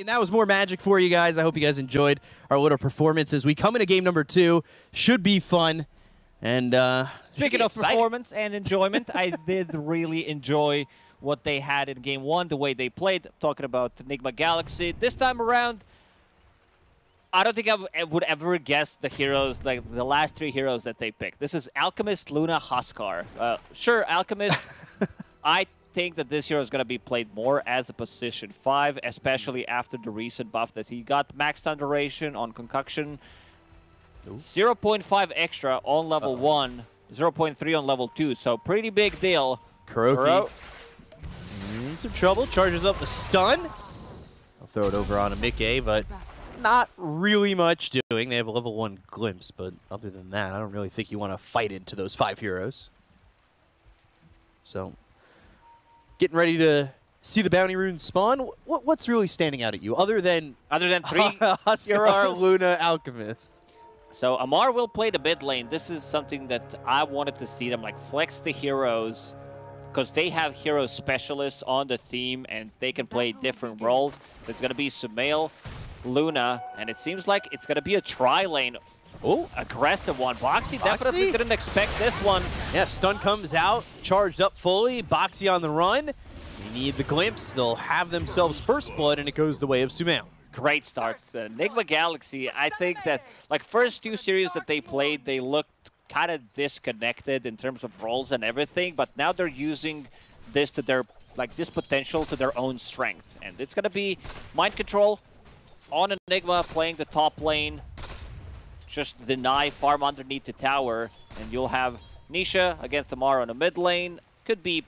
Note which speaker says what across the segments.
Speaker 1: And that was more Magic for you guys. I hope you guys enjoyed our little performance as we come into game number 2. Should be fun. And
Speaker 2: speaking of performance and enjoyment, I did really enjoy what they had in game 1, the way they played. Talking about Nigma Galaxy. This time around, I don't think I would ever guess the heroes, like the last 3 heroes that they picked. This is Alchemist, Luna, Huskar. Sure, Alchemist, I think that this hero is going to be played more as a position 5, especially after the recent buff that he got. Max stun duration on Concoction, 0.5 extra on level 1, 0.3 on level 2, so pretty big deal.
Speaker 1: Kuroki in some trouble, charges up the stun. I'll throw it over on a Mickey, but not really much doing. They have a level 1 glimpse, but other than that, I don't really think you want to fight into those 5 heroes. So, getting ready to see the bounty rune spawn. What's really standing out at you, other than
Speaker 2: 3
Speaker 1: Huskar, Luna, Alchemist?
Speaker 2: So Amar will play the mid lane. This is something that I wanted to see them like flex the heroes, because they have hero specialists on the team and they can play different roles. It's going to be Sumail, Luna, and it seems like it's going to be a tri-lane. Oh, aggressive one. Boxy definitely didn't expect this one.
Speaker 1: Yeah, stun comes out, charged up fully. Boxy on the run. They need the glimpse. They'll have themselves first blood, and it goes the way of Sumail.
Speaker 2: Great starts. Nigma Galaxy, I think that like first 2 series that they played, they looked kind of disconnected in terms of roles and everything, but now they're using this to their this potential to their own strength. And it's gonna be mind control on Enigma playing the top lane. Just deny farm underneath the tower, and you'll have Nisha against Amar on the mid lane. Could be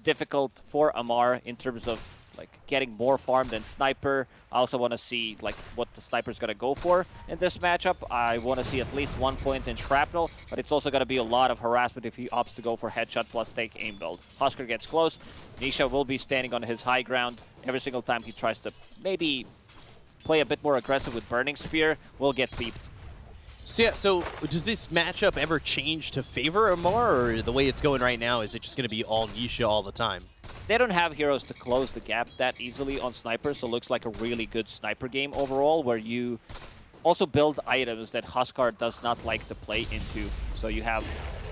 Speaker 2: difficult for Amar in terms of like getting more farm than Sniper. I also want to see like what the Sniper's going to go for in this matchup. I want to see at least 1 point in Shrapnel, but it's also going to be a lot of harassment if he opts to go for headshot plus take aim build. Huskar gets close. Nisha will be standing on his high ground every single time he tries to maybe play a bit more aggressive with Burning Spear. Will get peeped.
Speaker 1: So, yeah, so does this matchup ever change to favor Amar, or the way it's going right now, is it just going to be all Nisha all the time?
Speaker 2: They don't have heroes to close the gap that easily on Sniper, so it looks like a really good Sniper game overall, where you also build items that Huskar does not like to play into. So you have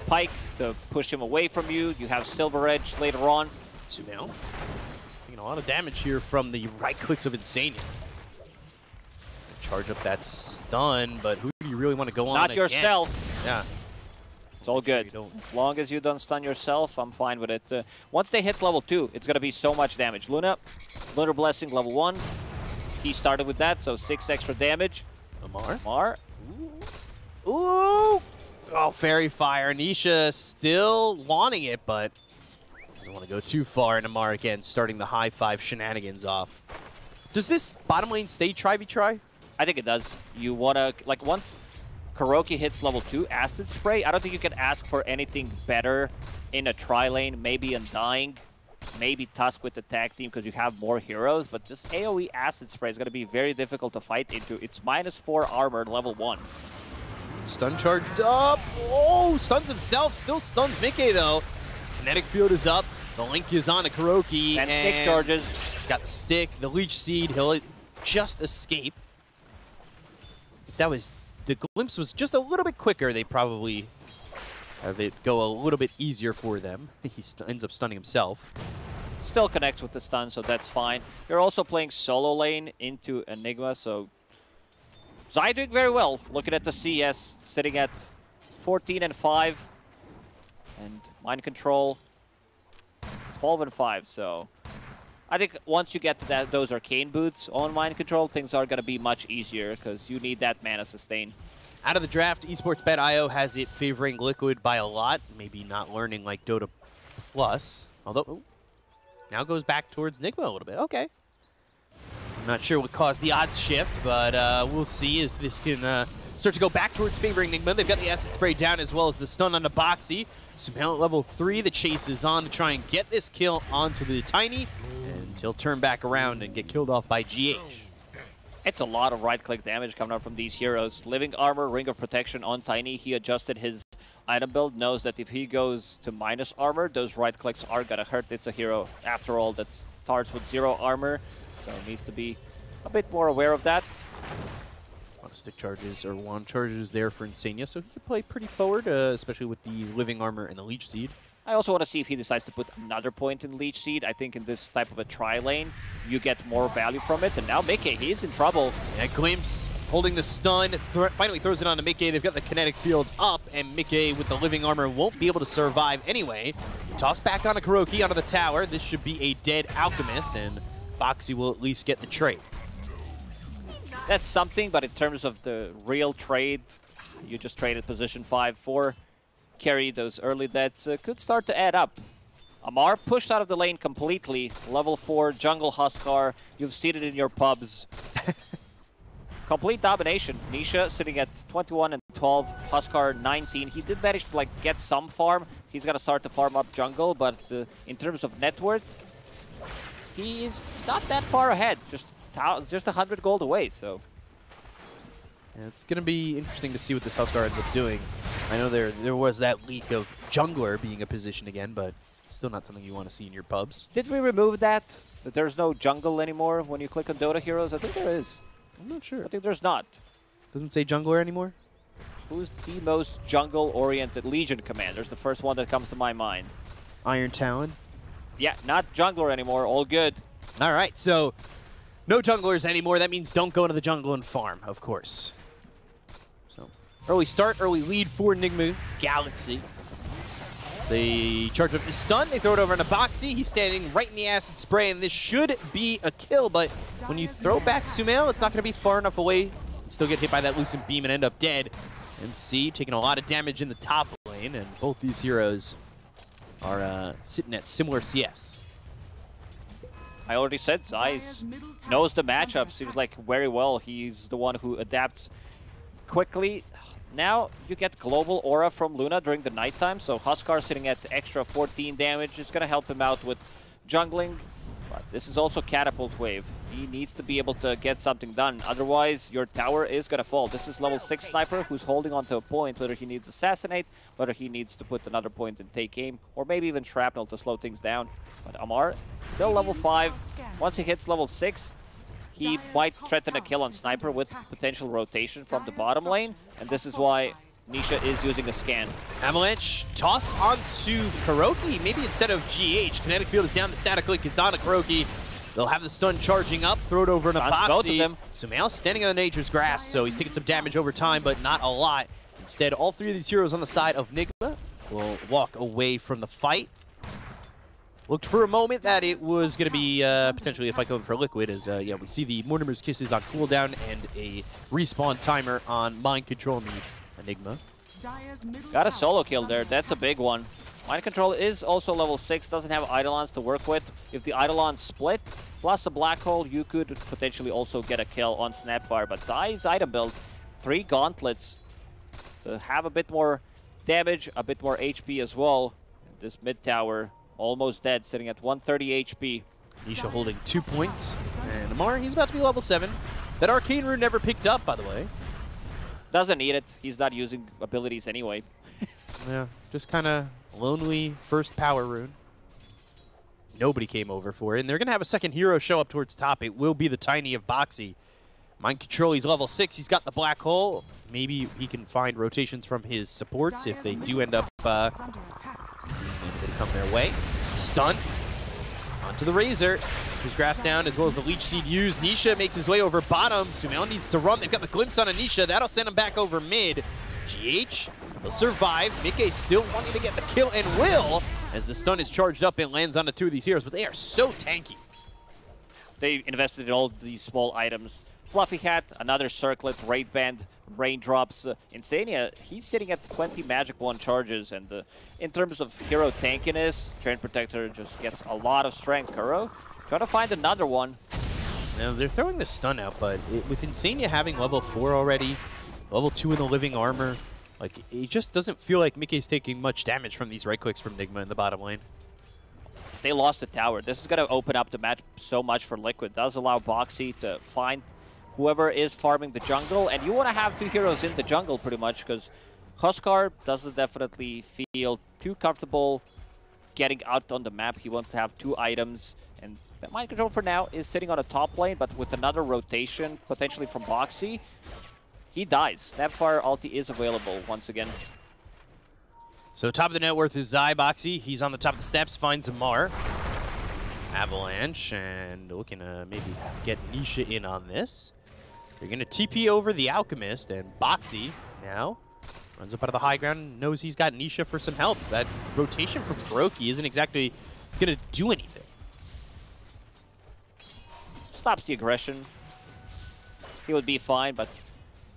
Speaker 2: Pike to push him away from you, you have Silver Edge later on.
Speaker 1: Sumail taking a lot of damage here from the right clicks of Insania. Charge up that stun, but who do you really want to go on
Speaker 2: Not
Speaker 1: again?
Speaker 2: Yourself.
Speaker 1: Yeah.
Speaker 2: It's all good. As long as you don't stun yourself, I'm fine with it. Once they hit level 2, it's going to be so much damage. Lunar Blessing level 1. He started with that, so 6 extra damage. Amar.
Speaker 1: Ooh. Oh, Fairy Fire. Nisha still wanting it, but doesn't want to go too far. And Amar again starting the high 5 shenanigans off. Does this bottom lane stay try-v-try?
Speaker 2: I think it does. You want to, like, once Kuroki hits level 2, Acid Spray, I don't think you can ask for anything better in a tri-lane. Maybe Undying, maybe Tusk with the tag team because you have more heroes, but this AoE Acid Spray is going to be very difficult to fight into. It's -4 armor, level 1.
Speaker 1: Stun charged up. Oh, stuns himself. Still stuns Mickey, though. Kinetic Field is up. The Link is on to Kuroki.
Speaker 2: And stick charges.
Speaker 1: Got the stick, the Leech Seed. He'll just escape. That was, the glimpse was just a little bit quicker. They probably have it go a little bit easier for them. He ends up stunning himself.
Speaker 2: Still connects with the stun, so that's fine. You're also playing solo lane into Enigma, so Zai doing very well. Looking at the CS, sitting at 14 and 5, and Mind Control 12 and 5. So I think once you get to those arcane boots on Mind Control, things are going to be much easier because you need that mana sustain.
Speaker 1: Out of the draft, esportsbet.io has it favoring Liquid by a lot. Maybe not learning like Dota Plus. Although, now goes back towards Nigma a little bit. Okay. I'm not sure what caused the odds shift, but we'll see as this can start to go back towards favoring Nigma. They've got the Acid Spray down as well as the stun on the Boxy. Sumail at level 3. The chase is on to try and get this kill onto the Tiny. And he'll turn back around and get killed off by GH.
Speaker 2: It's a lot of right-click damage coming out from these heroes. Living Armor, Ring of Protection on Tiny. He adjusted his item build, knows that if he goes to minus armor, those right-clicks are going to hurt. It's a hero, after all, that starts with 0 armor. So it needs to be a bit more aware of that.
Speaker 1: A lot of stick charges or wand charges there for Insania, so he could play pretty forward, especially with the living armor and the leech seed.
Speaker 2: I also want to see if he decides to put another point in Leech Seed. I think in this type of a tri-lane, you get more value from it. And now Mickey, he is in trouble.
Speaker 1: Yeah, Glimpse holding the stun, finally throws it on to Mickey. They've got the kinetic fields up, and Mickey with the living armor won't be able to survive anyway. Toss back onto Kuroki, onto the tower. This should be a dead Alchemist, and Boxy will at least get the trade.
Speaker 2: That's something, but in terms of the real trade, you just traded position 5-4. Carry those early deaths could start to add up. Amar pushed out of the lane completely. Level 4 jungle Huskar. You've seen it in your pubs. Complete domination. Nisha sitting at 21 and 12. Huskar 19. He did manage to get some farm. He's gonna start to farm up jungle, but in terms of net worth, he is not that far ahead. Just 100 gold away. So.
Speaker 1: Yeah, it's going to be interesting to see what this Huskar ends up doing. I know there was that leak of jungler being a position again, but still not something you want to see in your pubs.
Speaker 2: Did we remove that? That there's no jungle anymore when you click on Dota Heroes? I think there is.
Speaker 1: I'm not sure.
Speaker 2: I think there's not.
Speaker 1: Doesn't say jungler anymore?
Speaker 2: Who's the most jungle-oriented Legion commander? Is the first one that comes to my mind.
Speaker 1: Iron Talon?
Speaker 2: Yeah, not jungler anymore. All good.
Speaker 1: All right, so no junglers anymore. That means don't go into the jungle and farm, of course. Early start, early lead for Nigma Galaxy. They charge up his stun, they throw it over into Boxy. He's standing right in the acid spray, and this should be a kill, but when you throw back Sumail, it's not going to be far enough away. You still get hit by that Lucent Beam and end up dead. MC taking a lot of damage in the top lane, and both these heroes are sitting at similar CS.
Speaker 2: I already said Zeiss knows the matchup, seems like very well. He's the one who adapts quickly. Now you get global aura from Luna during the nighttime, so Huskar sitting at extra 14 damage is going to help him out with jungling. But this is also catapult wave. He needs to be able to get something done, otherwise your tower is going to fall. This is level 6 sniper who's holding onto a point, whether he needs assassinate, whether he needs to put another point and take aim, or maybe even shrapnel to slow things down. But Amar, still level 5. Once he hits level 6, he might threaten a kill on Sniper with potential rotation from the bottom lane, and this is why Nisha is using a scan.
Speaker 1: Avalanche, toss onto Kuroki, maybe instead of GH. Kinetic field is down to static link, it's on to Kuroki. They'll have the stun charging up, throw it over into Boxy.
Speaker 2: Both of them.
Speaker 1: Sumail standing on the nature's grasp, so he's taking some damage over time, but not a lot. Instead, all three of these heroes on the side of Nigma will walk away from the fight. Looked for a moment that it was going to be potentially a fight going for Liquid, as yeah, we see the Mortimer's Kisses on cooldown and a respawn timer on Mind Control on the Enigma.
Speaker 2: Got a solo kill there, that's a big one. Mind Control is also level 6, doesn't have Eidolons to work with. If the Eidolons split, plus a Black Hole, you could potentially also get a kill on Snapfire. But Zai's item build, 3 gauntlets to have a bit more damage, a bit more HP as well. This mid tower almost dead, sitting at 130 HP.
Speaker 1: Nisha holding 2 points, and Amar, he's about to be level 7. That Arcane Rune never picked up, by the way.
Speaker 2: Doesn't need it, he's not using abilities anyway.
Speaker 1: Yeah, just kind of lonely first power rune. Nobody came over for it, and they're going to have a second hero show up towards top. It will be the Tiny of Boxy. Mind Control, he's level 6, he's got the Black Hole. Maybe he can find rotations from his supports if they do end up seeing anybody come their way. Stun onto the Razor. His grass down as well as the Leech Seed used. Nisha makes his way over bottom. Sumail needs to run. They've got the glimpse on Nisha. That'll send him back over mid. GH will survive. Mickey still wanting to get the kill and will, as the stun is charged up and lands onto 2 of these heroes, but they are so tanky.
Speaker 2: They invested in all these small items. Fluffy Hat, another circlet, Raid Band, Raindrops. Insania, he's sitting at 20 Magic Wand charges, and in terms of hero tankiness, Train Protector just gets a lot of strength. Kuro, trying to find another one.
Speaker 1: Now, they're throwing the stun out, but with Insania having level 4 already, level 2 in the living armor, like, it just doesn't feel like Mickey's taking much damage from these right clicks from Nigma in the bottom lane.
Speaker 2: They lost the tower. This is going to open up the match so much for Liquid. Does allow Boxy to find whoever is farming the jungle, and you want to have 2 heroes in the jungle pretty much, because Huskar doesn't definitely feel too comfortable getting out on the map. He wants to have 2 items. And Mind Control for now is sitting on a top lane, but with another rotation, potentially from Boxy, he dies. Snapfire ulti is available once again.
Speaker 1: So top of the net worth is Zai Boxy. He's on the top of the steps, finds Amar. Avalanche, and looking to maybe get Nisha in on this. They're going to TP over the Alchemist, and Boxy now runs up out of the high ground, knows he's got Nisha for some help. That rotation from Kuroki isn't exactly going to do anything.
Speaker 2: Stops the aggression. He would be fine, but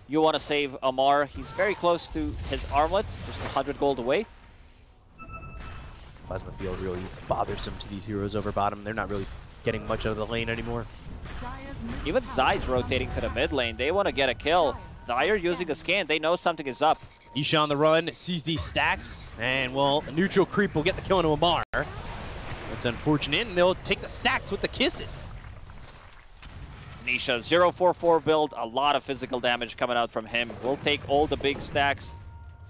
Speaker 2: you want to save Amar. He's very close to his armlet, just 100 gold away.
Speaker 1: Plasma field really bothersome to these heroes over bottom. They're not really getting much out of the lane anymore.
Speaker 2: Even Zai's rotating to the mid lane. They want to get a kill. Dire using a scan. They know something is up.
Speaker 1: Nisha on the run, sees these stacks, and, well, a neutral creep will get the kill into Amar. That's unfortunate, and they'll take the stacks with the kisses.
Speaker 2: Nisha, 0-4-4 build, a lot of physical damage coming out from him. Will take all the big stacks,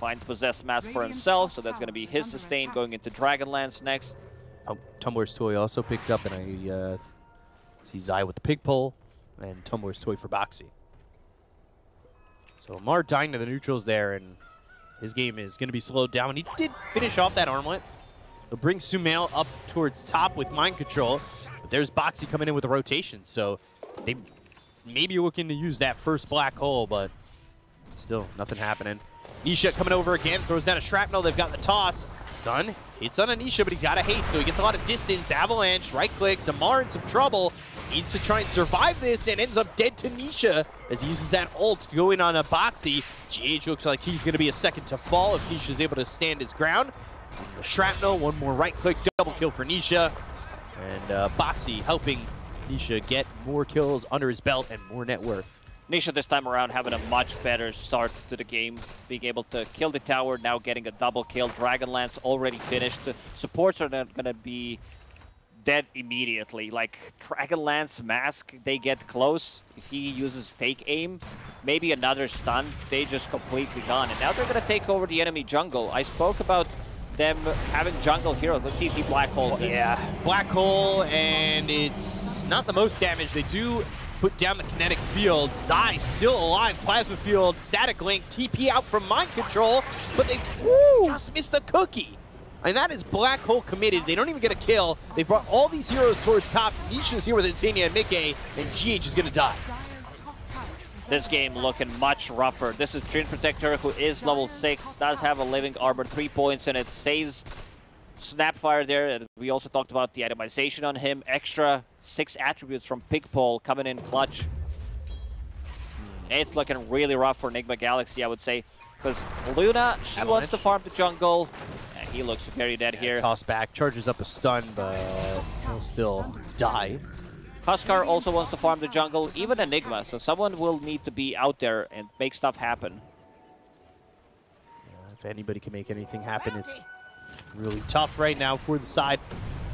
Speaker 2: finds Possessed Mask for himself, so that's going to be his sustain going into Dragonlance next.
Speaker 1: Oh, Tumblr's Toy also picked up, and I see Zai with the pig pole, and Tumblr's Toy for Boxy. So Amar dying to the neutrals there, and his game is going to be slowed down. He did finish off that armlet. He'll bring Sumail up towards top with Mind Control, but there's Boxy coming in with a rotation, so they may be looking to use that first black hole, but still nothing happening. Nisha coming over again, throws down a shrapnel. They've got the toss. Stun. Hits on Anisha, but he's got a haste, so he gets a lot of distance. Avalanche, right-clicks. Amar in some trouble. Needs to try and survive this and ends up dead to Nisha as he uses that ult to go in on a Boxy. GH looks like he's going to be a second to fall if Nisha's able to stand his ground. The shrapnel, one more right-click, double kill for Nisha. And Boxy helping Nisha get more kills under his belt and more net worth.
Speaker 2: Nisha this time around having a much better start to the game, being able to kill the tower, now getting a double kill. Dragonlance already finished. The supports are not going to be dead immediately. Like Dragonlance Mask, they get close. If he uses take aim, maybe another stun, they just completely gone. And now they're going to take over the enemy jungle. I spoke about them having jungle heroes. Let's see if he black holes it.
Speaker 1: Yeah, black hole, and it's not the most damage. They do put down the kinetic field. Zai still alive. Plasma field, static link, TP out from Mind Control, but they just missed the cookie. And that is black hole committed. They don't even get a kill. They brought all these heroes towards top. Nisha's here with Insania and Mickey, and GH is going to die.
Speaker 2: This game looking much rougher. This is Treant Protector, who is level 6, does have a living armor, 3 points, and it saves Snapfire there. We also talked about the itemization on him. Extra 6 attributes from Pigpole coming in clutch. It's looking really rough for Nigma Galaxy, I would say. Because Luna, she wants to farm the jungle. And he looks very dead here.
Speaker 1: Toss back, charges up a stun, but he'll still die.
Speaker 2: Huskar also wants to farm the jungle, even Enigma. So someone will need to be out there and make stuff happen.
Speaker 1: Yeah, if anybody can make anything happen, it's really tough right now for the side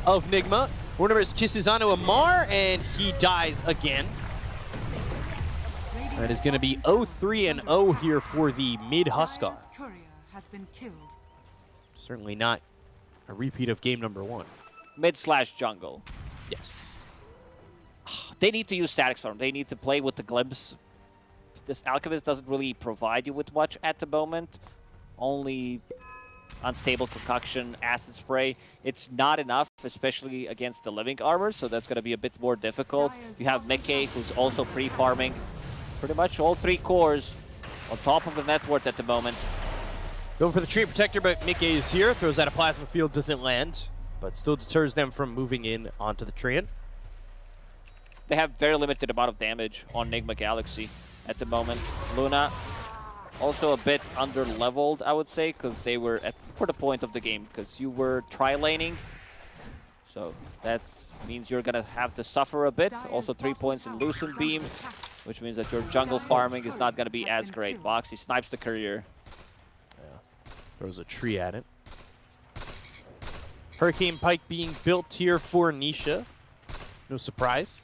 Speaker 1: of Nigma. Warner's kisses onto Amar, and he dies again. That is going to be 0-3-0 here for the mid-Huskar. Certainly not a repeat of game number 1.
Speaker 2: Mid/jungle.
Speaker 1: Yes.
Speaker 2: They need to use static storm. They need to play with the glimpse. This Alchemist doesn't really provide you with much at the moment. Only unstable concoction, acid spray. It's not enough, especially against the living armor, so that's going to be a bit more difficult. You have Mickey, who's also free farming pretty much all 3 cores on top of the net worth at the moment.
Speaker 1: Going for the Treant Protector, but Mickey is here. Throws out a plasma field, doesn't land, but still deters them from moving in onto the Treant.
Speaker 2: They have very limited amount of damage on Nigma Galaxy at the moment. Luna also a bit under-leveled, I would say, because they were for the point of the game, because you were tri-laning. So that means you're going to have to suffer a bit. Also 3 points in Lucent Beam, which means that your jungle farming is not going to be as great. Boxy snipes the courier.
Speaker 1: Yeah. Throws a tree at it. Hurricane Pike being built here for Nisha. No surprise.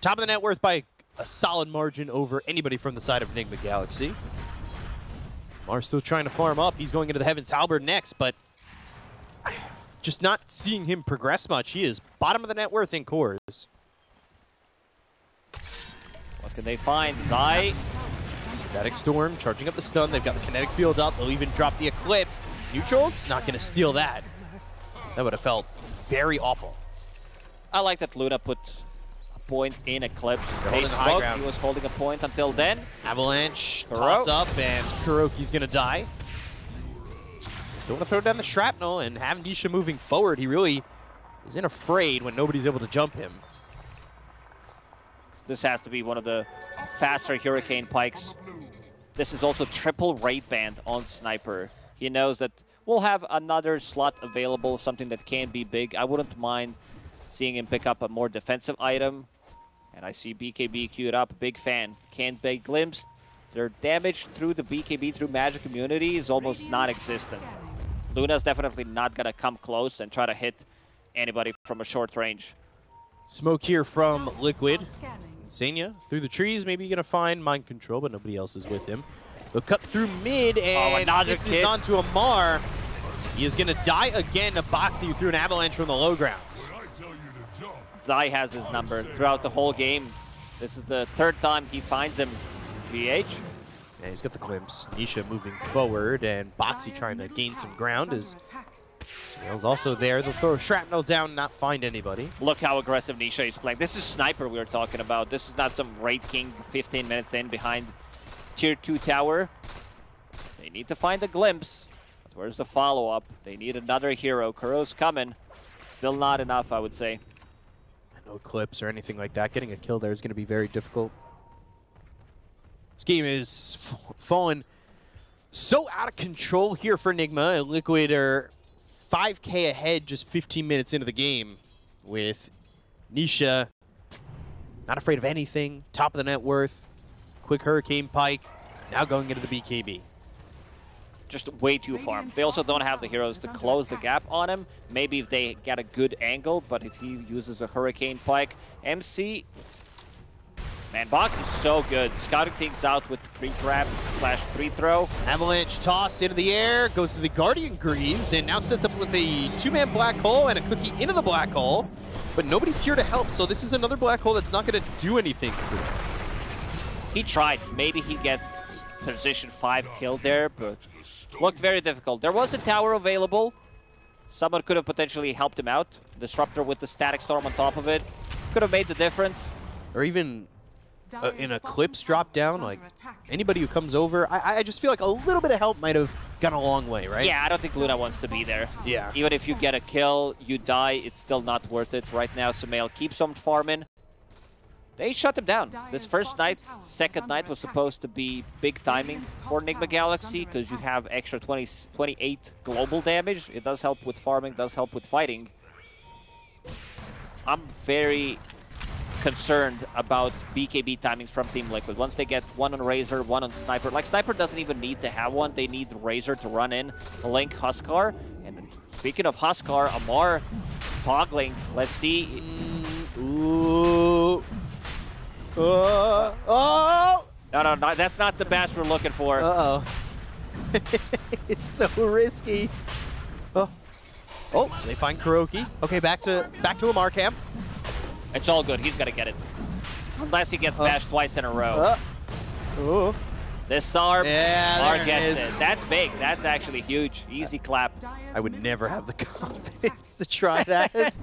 Speaker 1: Top of the net worth by a solid margin over anybody from the side of Nigma Galaxy. Mar's still trying to farm up. He's going into the Heaven's Halberd next, but just not seeing him progress much. He is bottom of the net worth in cores.
Speaker 2: What can they find? Zai.
Speaker 1: Static Storm charging up the stun. They've got the kinetic field up. They'll even drop the Eclipse. Neutrals not going to steal that. That would have felt very awful.
Speaker 2: I like that Luna put a point in Eclipse. They
Speaker 1: the high
Speaker 2: smoked.
Speaker 1: ground.
Speaker 2: He was holding a point until then.
Speaker 1: Avalanche,
Speaker 2: Kuro.
Speaker 1: toss up, and Kuroki's going to die. Still want to throw down the shrapnel and have Nisha moving forward. He really isn't afraid when nobody's able to jump him.
Speaker 2: This has to be one of the faster Hurricane Pikes. This is also triple raid band on Sniper. He knows that we'll have another slot available, something that can be big. I wouldn't mind seeing him pick up a more defensive item. And I see BKB queued up, big fan. Can't be glimpsed. Their damage through the BKB, through magic immunity, is almost non-existent. Luna's definitely not going to come close and try to hit anybody from a short range.
Speaker 1: Smoke here from Liquid. Senya through the trees, maybe going to find Mind Control, but nobody else is with him. They'll cut through mid, and this is onto Amar. He is going to die again to Boxy through an avalanche from the low grounds.
Speaker 2: Zai has his number throughout the whole game. This is the third time he finds him. GH.
Speaker 1: Yeah, he's got the glimpse. Nisha moving forward, and Boxy trying to gain some ground as Snail's also there. They'll throw shrapnel down, not find anybody.
Speaker 2: Look how aggressive Nisha is playing. This is Sniper we were talking about. This is not some Raid King 15 minutes in behind Tier 2 tower. They need to find a glimpse. But where's the follow-up? They need another hero. Kuro's coming. Still not enough, I would say.
Speaker 1: No clips or anything like that. Getting a kill there is going to be very difficult. This game is fallen so out of control here for Nigma. Liquid are 5K ahead just 15 minutes into the game with Nisha not afraid of anything. Top of the net worth. Quick Hurricane Pike. Now going into the BKB.
Speaker 2: Just way too far. They also don't have the heroes to close the gap on him. Maybe if they get a good angle, but if he uses a Hurricane Pike. MC, man, Box is so good. Scouting things out with the 3-trap / 3-throw.
Speaker 1: Avalanche toss into the air, goes to the Guardian Greaves, and now sets up with a 2-man black hole and a cookie into the black hole. But nobody's here to help, so this is another black hole that's not going to do anything for him.
Speaker 2: He tried. Maybe he gets position 5 kill there, but looked very difficult. There was a tower available. Someone could have potentially helped him out. Disruptor with the Static Storm on top of it could have made the difference.
Speaker 1: Or even an Eclipse drop down, like anybody who comes over. I just feel like a little bit of help might have gone a long way, right?
Speaker 2: Yeah, I don't think Luna wants to be there.
Speaker 1: Yeah.
Speaker 2: Even if you get a kill, you die, it's still not worth it. Right now, Sumail keeps on farming. They shut him down. This first night, second night was supposed to be big timing for Nigma Galaxy because you have extra 28 global damage. It does help with farming, does help with fighting. I'm very concerned about BKB timings from Team Liquid. Once they get one on Razor, one on Sniper. Like, Sniper doesn't even need to have one. They need Razor to run in, link Huskar. And speaking of Huskar, Amar toggling. Let's see.
Speaker 1: Ooh. Oh!
Speaker 2: No, that's not the bash we're looking for.
Speaker 1: Uh-oh. It's so risky. Oh, they find Kuroki. Okay, back to Amar camp.
Speaker 2: It's all good. He's gonna get it, unless he gets bashed twice in a row.
Speaker 1: Oh.
Speaker 2: This Amar
Speaker 1: Yeah,
Speaker 2: gets it. That's big. That's actually huge. Easy clap.
Speaker 1: I would never have the confidence to try that.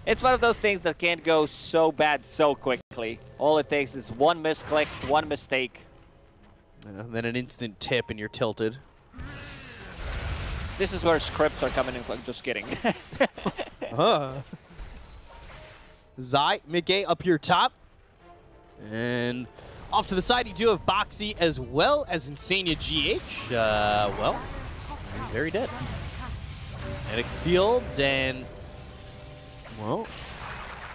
Speaker 2: It's one of those things that can't go so bad so quickly. All it takes is one misclick, one mistake.
Speaker 1: And then an instant tip and you're tilted.
Speaker 2: This is where scripts are coming in. Just kidding.
Speaker 1: Zai, mid-gate up here top. And off to the side, you do have Boxy as well as Insania GH. Well, very dead. Kinetic field, and well,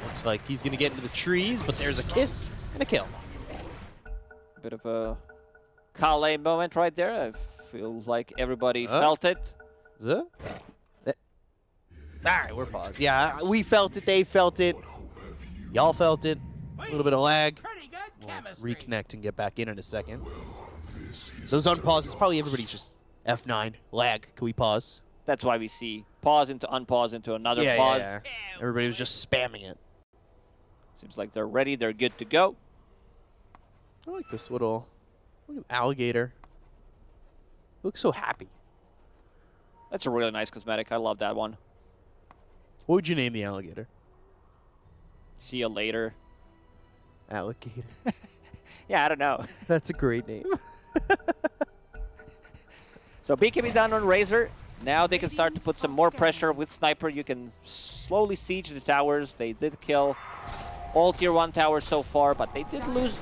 Speaker 1: looks like he's going to get into the trees, but there's a kiss and a kill.
Speaker 2: Bit of a Kale moment right there. I feel like everybody felt it.
Speaker 1: All right, we're paused. Yeah, we felt it. They felt it. Y'all felt it. A little bit of lag. We'll reconnect and get back in a second. Those unpauses, probably everybody's just F9. Lag. Can we pause?
Speaker 2: That's why we see pause into unpause into another pause.
Speaker 1: Yeah. Everybody was just spamming it.
Speaker 2: Seems like they're ready. They're good to go.
Speaker 1: I like this little alligator. He looks so happy.
Speaker 2: That's a really nice cosmetic. I love that one.
Speaker 1: What would you name the alligator?
Speaker 2: See you later.
Speaker 1: Alligator.
Speaker 2: Yeah, I don't know.
Speaker 1: That's a great name.
Speaker 2: So BKB down on Razor. Now they can start to put some more pressure with Sniper. You can slowly siege the towers. They did kill all tier 1 towers so far, but they did lose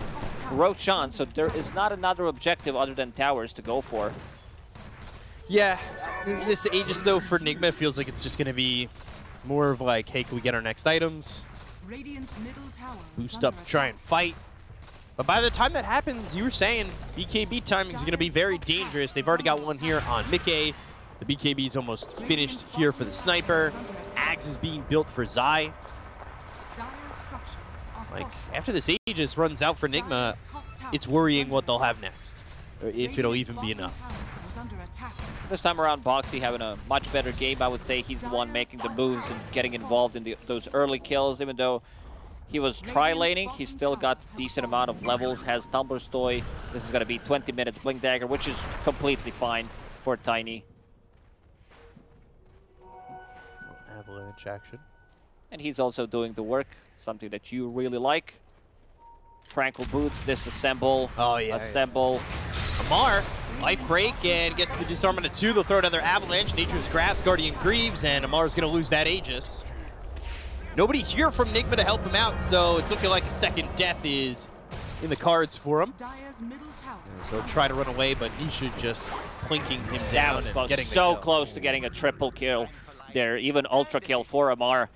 Speaker 2: Roshan, so there is not another objective other than towers to go for.
Speaker 1: Yeah, this Aegis though for Nigma feels like it's just going to be more of like, hey, can we get our next items? Boost up to try and fight. But by the time that happens, you were saying BKB timing is going to be very dangerous. They've already got one here on Mickey. The BKB is almost finished here for the Sniper. Ags is being built for Zai. Like, after this Aegis runs out for Nigma, it's worrying what they'll have next, or if it'll even be enough.
Speaker 2: This time around, Boxy having a much better game. I would say he's the one making the moves and getting involved in those early kills. Even though he was tri-laning, he still got a decent amount of levels, has Tumbler Stoy. This is going to be 20 minutes Blink Dagger, which is completely fine for Tiny.
Speaker 1: Avalanche action.
Speaker 2: And he's also doing the work, something that you really like. Tranquil Boots, disassemble, assemble.
Speaker 1: Amar, life break, and gets the disarm on a 2. They'll throw another Avalanche. Nature's Grass, Guardian Greaves, and Amar's going to lose that Aegis. Nobody here from Nigma to help him out, so it's looking like a second death is in the cards for him. So he'll try to run away, but Nisha just plinking him down and getting
Speaker 2: so close to getting a triple kill there, even ultra kill for Amar.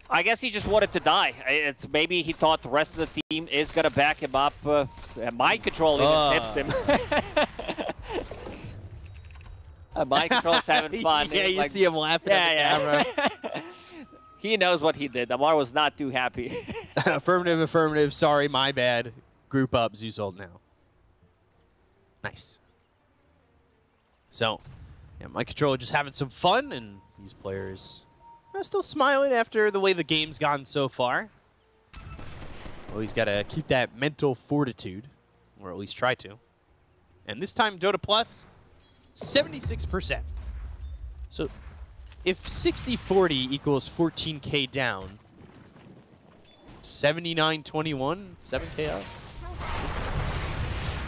Speaker 2: I guess he just wanted to die. It's maybe he thought the rest of the team is going to back him up. Mind Control even tips him. Mind Control's having fun.
Speaker 1: Yeah, you see him laughing at the camera.
Speaker 2: He knows what he did. Amar was not too happy.
Speaker 1: Affirmative, affirmative. Sorry, my bad. Group up, Zeushold now. Nice. So, yeah, Mind Control just having some fun, and these players still smiling after the way the game's gone so far. Well, he's got to keep that mental fortitude, or at least try to. And this time, Dota Plus, 76%. So, if 60-40 equals 14K down, 79-21, 7K up.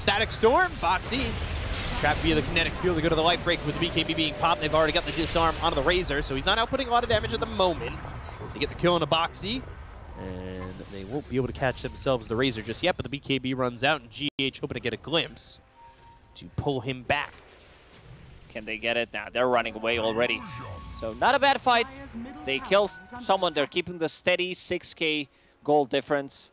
Speaker 1: Static Storm, Boxy. Trapped via the kinetic field to go to the life break with the BKB being popped. They've already got the disarm onto the Razor, so he's not outputting a lot of damage at the moment. They get the kill on a Boxy, and they won't be able to catch themselves the Razor just yet, but the BKB runs out, and GH hoping to get a glimpse to pull him back.
Speaker 2: Can they get it? Now they're running away already. So not a bad fight. They kill someone. They're keeping the steady 6K gold difference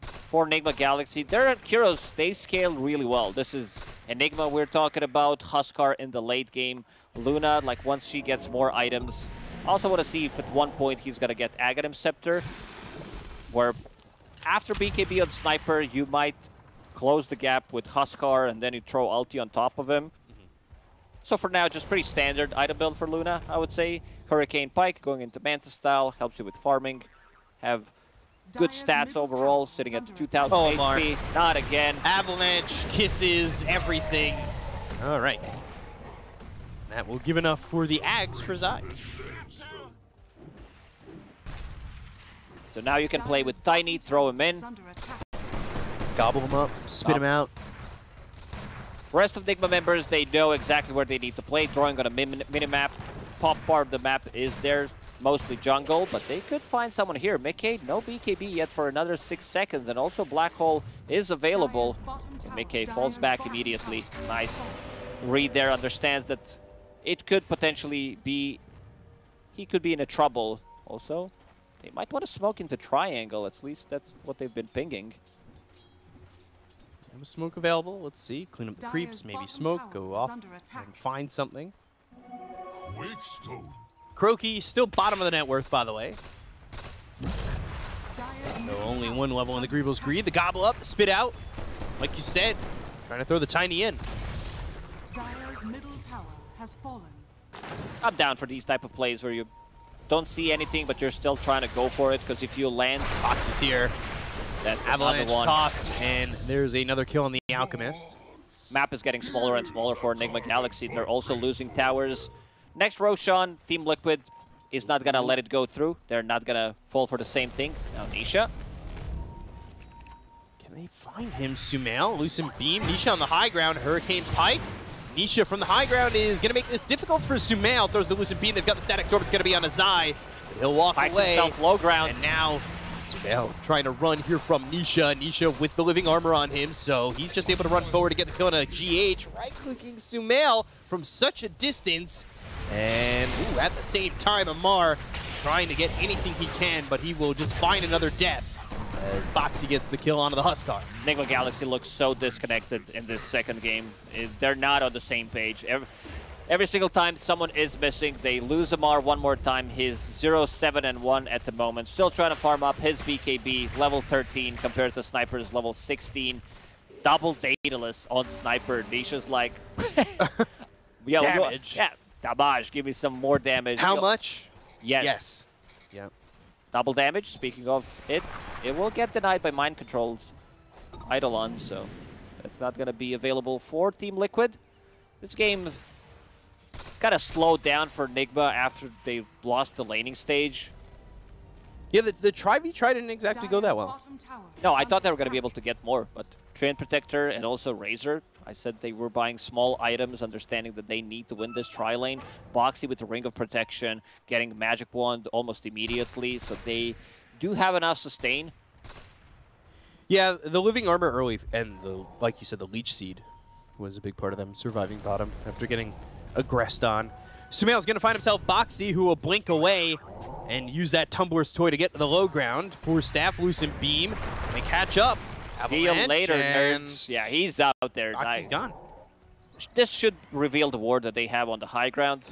Speaker 2: for Nigma Galaxy. Their heroes, they scale really well. This is Enigma we're talking about, Huskar in the late game, Luna, like once she gets more items. I also want to see if at one point he's going to get Aghanim Scepter, where after BKB on Sniper, you might close the gap with Huskar and then you throw ulti on top of him. So for now, just pretty standard item build for Luna, I would say. Hurricane Pike going into Mantis style, helps you with farming. Have good stats overall, sitting at 2,000 HP. Not again.
Speaker 1: Avalanche, kisses, everything. All right. That will give enough for the Ags for Zai.
Speaker 2: So now you can play with Tiny, throw him in.
Speaker 1: Gobble him up, spit him out.
Speaker 2: Rest of Nigma members, they know exactly where they need to play. Drawing on a mini-map. Top part of the map is there, mostly jungle, but they could find someone here. Mickey, no BKB yet for another 6 seconds, and also Black Hole is available. And Mickey falls back immediately. Nice read there, understands that it could potentially be, he could be in a trouble. Also, they might want to smoke into triangle, at least that's what they've been pinging.
Speaker 1: Have a smoke available. Let's see. Clean up the creeps. Maybe smoke. Go off and find something. Croaky still bottom of the net worth, by the way. So only one level in the Greevil's Greed. The gobble up, spit out. Like you said, trying to throw the Tiny in.
Speaker 3: Dire's middle tower has fallen.
Speaker 2: I'm down for these type of plays where you don't see anything, but you're still trying to go for it, because if you land...
Speaker 1: Fox is here.
Speaker 2: That's
Speaker 1: Avalanche
Speaker 2: another one.
Speaker 1: toss, and there's another kill on the Alchemist.
Speaker 2: Map is getting smaller and smaller for Nigma Galaxy. They're also losing towers. Next Roshan, Team Liquid is not going to let it go through. They're not going to fall for the same thing. Now Nisha.
Speaker 1: Can they find him? Sumail, Lucent Beam, Nisha on the high ground, Hurricane Pike. Nisha from the high ground is going to make this difficult for Sumail. Throws the Lucent Beam. They've got the Static Storm. It's going to be on Azai. He'll walk away.
Speaker 2: Himself low ground.
Speaker 1: And now Sumail trying to run here from Nisha. Nisha with the living armor on him, so he's just able to run forward to get the kill on a GH. Right-clicking Sumail from such a distance. And ooh, at the same time, Amar trying to get anything he can, but he will just find another death as Boxy gets the kill onto the Huskar.
Speaker 2: Nigma Galaxy looks so disconnected in this second game. They're not on the same page. Every single time someone is missing, they lose Amar one more time. He's 0-7-1 at the moment. Still trying to farm up his BKB, level 13 compared to Sniper's level 16. Double dataless on Sniper. Nisha's like...
Speaker 1: Damage.
Speaker 2: Yeah, damage. Give me some more damage.
Speaker 1: How much?
Speaker 2: Yes.
Speaker 1: Yes. Yeah.
Speaker 2: Double damage, speaking of it will get denied by Mind Control's Eidolon, so that's not going to be available for Team Liquid. This game kind of slowed down for Nigma after they lost the laning stage.
Speaker 1: Yeah, the try didn't exactly go that well.
Speaker 2: No, I thought they were going to be able to get more, but Train Protector and also Razor, I said they were buying small items, understanding that they need to win this tri-lane. Boxy with the Ring of Protection, getting Magic Wand almost immediately, so they do have enough sustain.
Speaker 1: Yeah, the living armor early, and like you said, the Leech Seed was a big part of them surviving bottom after getting aggressed on. Sumail's going to find himself Boxy, who will blink away and use that Tumbler's Toy to get to the low ground. For Staff, Lucent Beam, and they catch up.
Speaker 2: See you later, nerds. Yeah, he's out there.
Speaker 1: Boxy's gone.
Speaker 2: This should reveal the ward that they have on the high ground.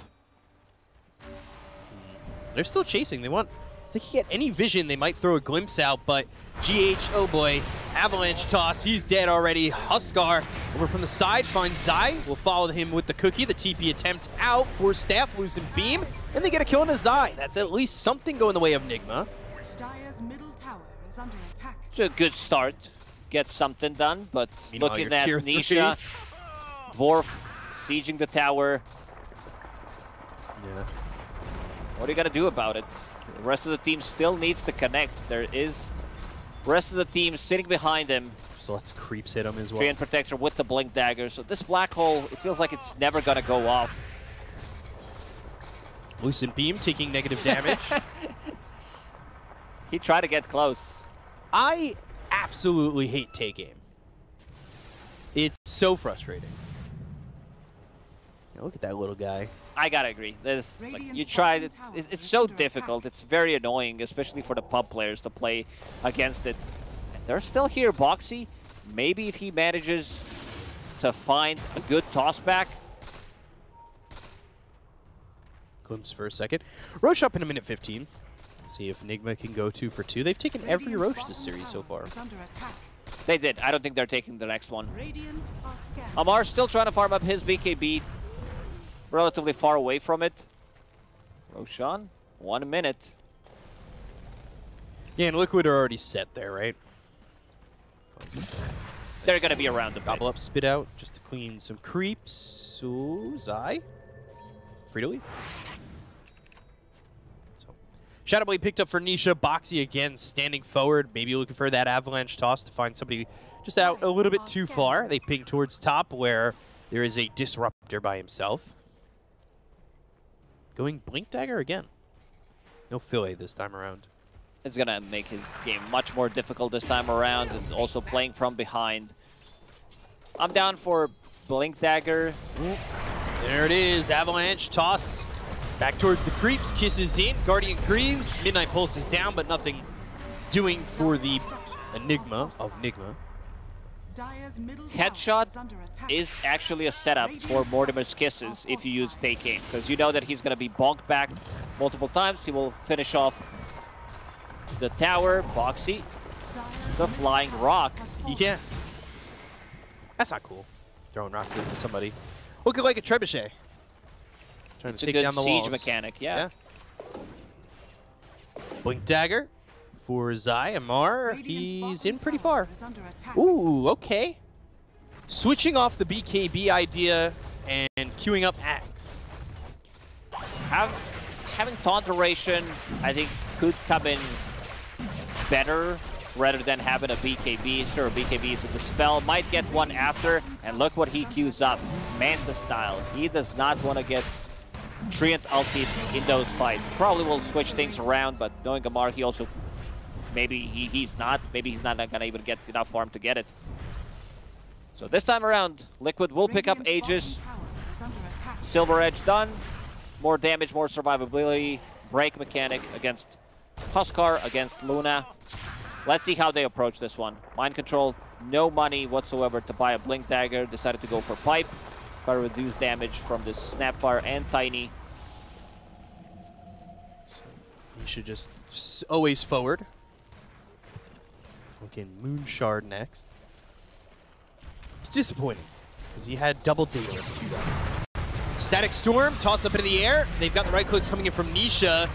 Speaker 1: They're still chasing. They want... If they can get any vision, they might throw a glimpse out, but GH, oh boy, Avalanche toss, he's dead already. Huskar over from the side finds Zai, will follow him with the cookie, the TP attempt out for Staff, Lucent Beam, and they get a kill on a Zai. That's at least something going the way of Nigma.
Speaker 3: Dire's middle tower is under attack.
Speaker 2: It's a good start. Get something done, but looking at Nisha, Dwarf, sieging the tower.
Speaker 1: Yeah.
Speaker 2: What are you going to do about it? The rest of the team still needs to connect. There is the rest of the team sitting behind him.
Speaker 1: So let's creeps hit him as well.
Speaker 2: Treant Protector with the Blink Dagger. So this black hole, it feels like it's never going to go off.
Speaker 1: Lucent Beam taking negative damage.
Speaker 2: He tried to get close.
Speaker 1: I absolutely hate take aim. It's so frustrating. Look at that little guy.
Speaker 2: I gotta agree. This, like, you tried it's so difficult. It's very annoying, especially for the pub players to play against it. And they're still here. Boxy, maybe if he manages to find a good toss back.
Speaker 1: Glimpse for a second. Roche up in a minute 15. Let's see if Nigma can go 2 for 2. They've taken every Roche this series so far.
Speaker 2: They did. I don't think they're taking the next one. Amar still trying to farm up his BKB. Relatively far away from it. Roshan, 1 minute.
Speaker 1: Yeah, and Liquid are already set there, right?
Speaker 2: They're going to be around the
Speaker 1: Gobble up, spit out, just to clean some creeps. Ooh, Zai. Free to leave. So, Shadowblade picked up for Nisha. Boxy again standing forward. Maybe looking for that Avalanche toss to find somebody just out a little bit too far. They ping towards top where there is a Disruptor by himself. Going Blink Dagger again. No Fillet this time around.
Speaker 2: It's going to make his game much more difficult this time around, and also playing from behind. I'm down for Blink Dagger.
Speaker 1: There it is. Avalanche toss. Back towards the creeps. Kisses in. Guardian Creeps. Midnight Pulse is down, but nothing doing for the Enigma of Nigma.
Speaker 2: Headshot is actually a setup for Mortimer's Kisses if you use Take Aim, because you know that he's going to be bonked back multiple times. He will finish off the tower. Boxy, the Flying Rock.
Speaker 1: Yeah. That's not cool. Throwing rocks at somebody. Looking like a trebuchet. Trying
Speaker 2: It's
Speaker 1: to
Speaker 2: a
Speaker 1: take
Speaker 2: good
Speaker 1: down the
Speaker 2: siege
Speaker 1: walls.
Speaker 2: mechanic, yeah.
Speaker 1: Blink Dagger for Zai. Amar,
Speaker 3: Radiant's
Speaker 1: he's
Speaker 3: bottom
Speaker 1: in pretty
Speaker 3: tower
Speaker 1: far.
Speaker 3: is under attack.
Speaker 1: Ooh, okay. Switching off the BKB idea and queuing up Axe.
Speaker 2: Having taunt duration, I think, could come in better rather than having a BKB. Sure, BKB is in the spell, might get one after, and look what he queues up. Manta style. He does not want to get Treant ulti in those fights. Probably will switch things around, but knowing Amar, he also, maybe he's not gonna even get enough farm to get it. So this time around, Liquid will pick up Aegis.
Speaker 3: Radiant's bottom tower is under attack.
Speaker 2: Silver Edge done. More damage, more survivability. Break mechanic against Huskar, against Luna. Let's see how they approach this one. Mind control, no money whatsoever to buy a Blink Dagger. Decided to go for Pipe. Try to reduce damage from this Snapfire and Tiny.
Speaker 1: So he should just always forward. Looking Moon Shard next. Disappointing, because he had double Daedalus queued up. Static Storm, toss up into the air. They've got the right clicks coming in from Nisha.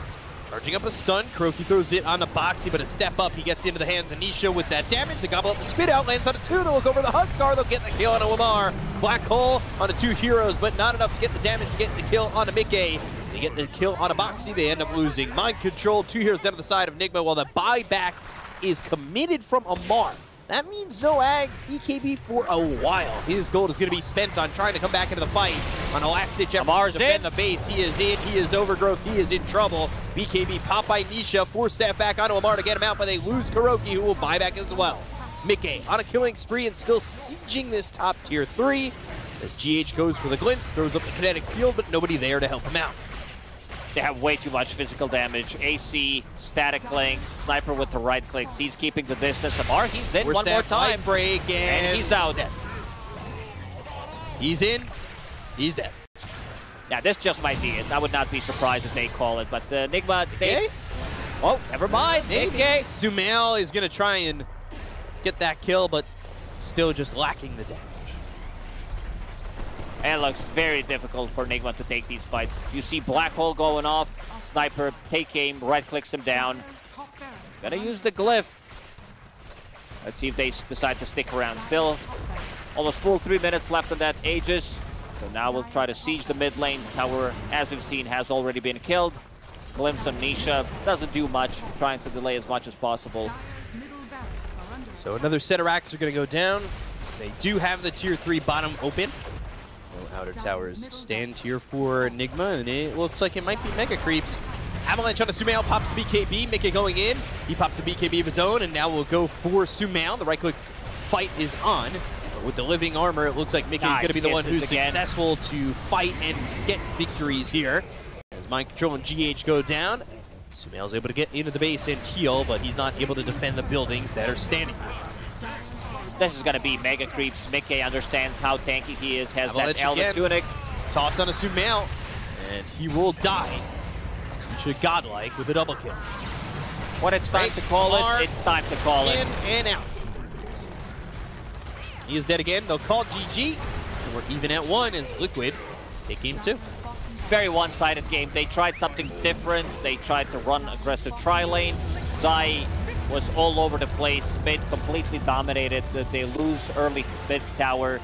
Speaker 1: Charging up a stun. Kuroki throws it on the Boxy, but a step up. He gets into the hands of Nisha with that damage. To gobble up the spit out, lands on a 2. They'll look over the Huskar. They'll get the kill on a Lamar. Black Hole on the 2 heroes, but not enough to get the damage to get the kill on a Mickey. They get the kill on a Boxy. They end up losing. Mind control, 2 heroes down to the side of Nigma, while the buyback is committed from Amar. That means no Ags BKB for a while. His gold is going to be spent on trying to come back into the fight on a last-ditch effort
Speaker 2: Amar's
Speaker 1: to defend
Speaker 2: in.
Speaker 1: the base. He is in. He is overgrowth. He is in trouble. BKB pop by Nisha. 4-step back onto Amar to get him out, but they lose Kuroki, who will buy back as well. Mickey on a killing spree and still sieging this top tier 3. As GH goes for the glimpse, throws up the kinetic field, but nobody there to help him out.
Speaker 2: They have way too much physical damage. AC, static link, Sniper with the right clicks. He's keeping the distance. Amar, he's in one more time.
Speaker 1: Break
Speaker 2: And he's out.
Speaker 1: He's in. He's dead.
Speaker 2: Yeah, this just might be it. I would not be surprised if they call it. But Nigma, they...
Speaker 1: Okay.
Speaker 2: Oh, never mind.
Speaker 1: Okay. Sumail is going to try and get that kill, but still just lacking the damage.
Speaker 2: And it looks very difficult for Nigma to take these fights. You see Black Hole going off. Sniper, take aim, right clicks him down. Gonna use the glyph. Let's see if they decide to stick around. Still almost full 3 minutes left on that Aegis. So now we'll try to siege the mid lane. Tower, as we've seen, has already been killed. Glimpse on Nisha. Doesn't do much. Trying to delay as much as possible.
Speaker 1: So another set of racks are going to go down. They do have the tier 3 bottom open. No outer towers stand tier 4 Nigma, and it looks like it might be Mega Creeps. Avalanche on the Sumail pops the BKB, Mickey going in. He pops a BKB of his own, and now we'll go for Sumail. The right click fight is on. But with the living armor, it looks like Mickey's going to be the one who's successful to fight and get victories here. As Mind Control and GH go down, Sumail's able to get into the base and heal, but he's not able to defend the buildings that are standing there.
Speaker 2: This is going to be Mega Creeps. Mickey understands how tanky he is, has
Speaker 1: Avalanche
Speaker 2: that Elder Tunic.
Speaker 1: Toss on a Sumail, and he will die. He should godlike with a double kill.
Speaker 2: When it's time to call it, it's time to call it.
Speaker 1: In and out. He is dead again. They'll call GG. And we're even at 1 as Liquid take game 2.
Speaker 2: Very one-sided game. They tried something different. They tried to run aggressive tri-lane. Zai was all over the place. Mid completely dominated. They lose early mid tower.